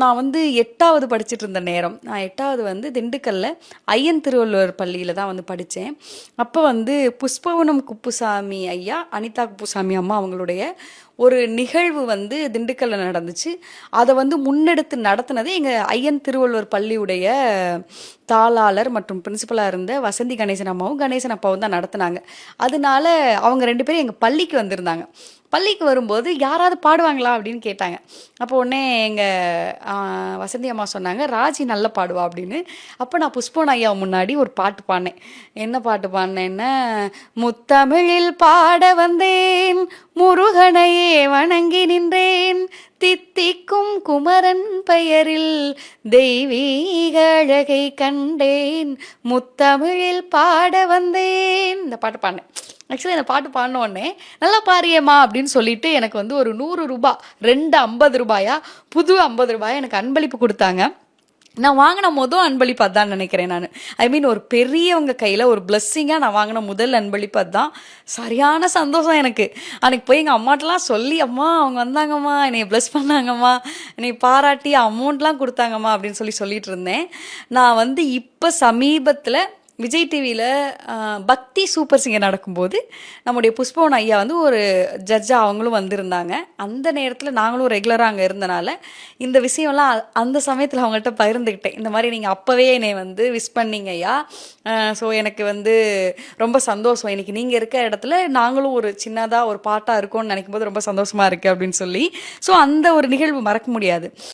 நான் வந்து 8வது படிச்சுட்டு இருந்த நேரம். நான் 8வது வந்து திண்டுக்கல்ல ஐயன் திருவள்ளுவர் பள்ளியில தான் வந்து படிச்சேன். அப்போ வந்து புஷ்பவனம் குப்புசாமி ஐயா, அனிதா குப்புசாமி அம்மா அவங்களுடைய ஒரு நிகழ்வு வந்து திண்டுக்கல்ல நடந்துச்சு. அதை வந்து முன்னெடுத்து நடத்துனது எங்கள் ஐயன் திருவள்ளுவர் பள்ளியுடைய தாளாளர் மற்றும் பிரின்சிபலாக இருந்த வசந்தி கணேசன் அம்மாவும் கணேசன் அப்பாவும் தான் நடத்துனாங்க. அதனால அவங்க 2 பேரும் எங்கள் பள்ளிக்கு வந்திருந்தாங்க. பள்ளிக்கு வரும்போது யாராவது பாடுவாங்களா அப்படின்னு கேட்டாங்க. அப்போ உடனே எங்கள் வசந்தி அம்மா சொன்னாங்க, ராஜி நல்லா பாடுவா அப்படின்னு. அப்போ நான் புஷ்பவன் ஐயா முன்னாடி ஒரு பாட்டு பாடினேன். என்ன பாட்டு பாடினேன்னா, முத்தமிழில் பாட வந்தேன், முருகனையே வணங்கி நின்றேன், தித்திக்கும் குமரன் பெயரில் தெய்வீக அழகை கண்டேன், முத்தமிழில் பாட வந்தேன். இந்த பாட்டு பாடினேன். ஆக்சுவலி இந்த பாட்டு பாடின உடனே நல்லா பாரியம்மா அப்படின்னு சொல்லிட்டு எனக்கு வந்து ஒரு 100 ரூபாய், 2 50 ரூபாயா, புது 50 ரூபாயா எனக்கு அன்பளிப்பு கொடுத்தாங்க. நான் வாங்கின அன்பளிப்பு அதான் நினைக்கிறேன். நான் ஒரு பெரியவங்க கையில் ஒரு பிளஸ்ஸிங்காக நான் வாங்கின முதல் அன்பளிப்பு அதுதான். சரியான சந்தோஷம் எனக்கு. அன்னைக்கு போய் எங்கள் அம்மாட்டெலாம் சொல்லி, அம்மா அவங்க வந்தாங்கம்மா, என்னை ப்ளஸ் பண்ணாங்கம்மா, என்னை பாராட்டி அமௌண்ட்லாம் கொடுத்தாங்கம்மா அப்படின்னு சொல்லிட்டு இருந்தேன். நான் வந்து இப்போ சமீபத்தில் விஜய் டிவியில் பக்தி சூப்பர் சிங்கர் நடக்கும்போது நம்முடைய புஷ்பவன் ஐயா வந்து ஒரு ஜட்ஜாக அவங்களும் வந்திருந்தாங்க. அந்த நேரத்தில் நாங்களும் ரெகுலராக அங்கே இருந்தனால இந்த விஷயம்லாம் அந்த சமயத்தில் அவங்கள்ட்ட பகிர்ந்துக்கிட்டேன். இந்த மாதிரி நீங்கள் அப்போவே என்னை வந்து விஷ் பண்ணீங்க ஐயா, ஸோ எனக்கு வந்து ரொம்ப சந்தோஷம், இன்னைக்கு நீங்கள் இருக்க இடத்துல நாங்களும் ஒரு சின்னதாக ஒரு பாட்டாக இருக்கோம்னு நினைக்கும் போது ரொம்ப சந்தோஷமாக இருக்குது அப்படின்னு சொல்லி. ஸோ அந்த ஒரு நிகழ்வு மறக்க முடியாது.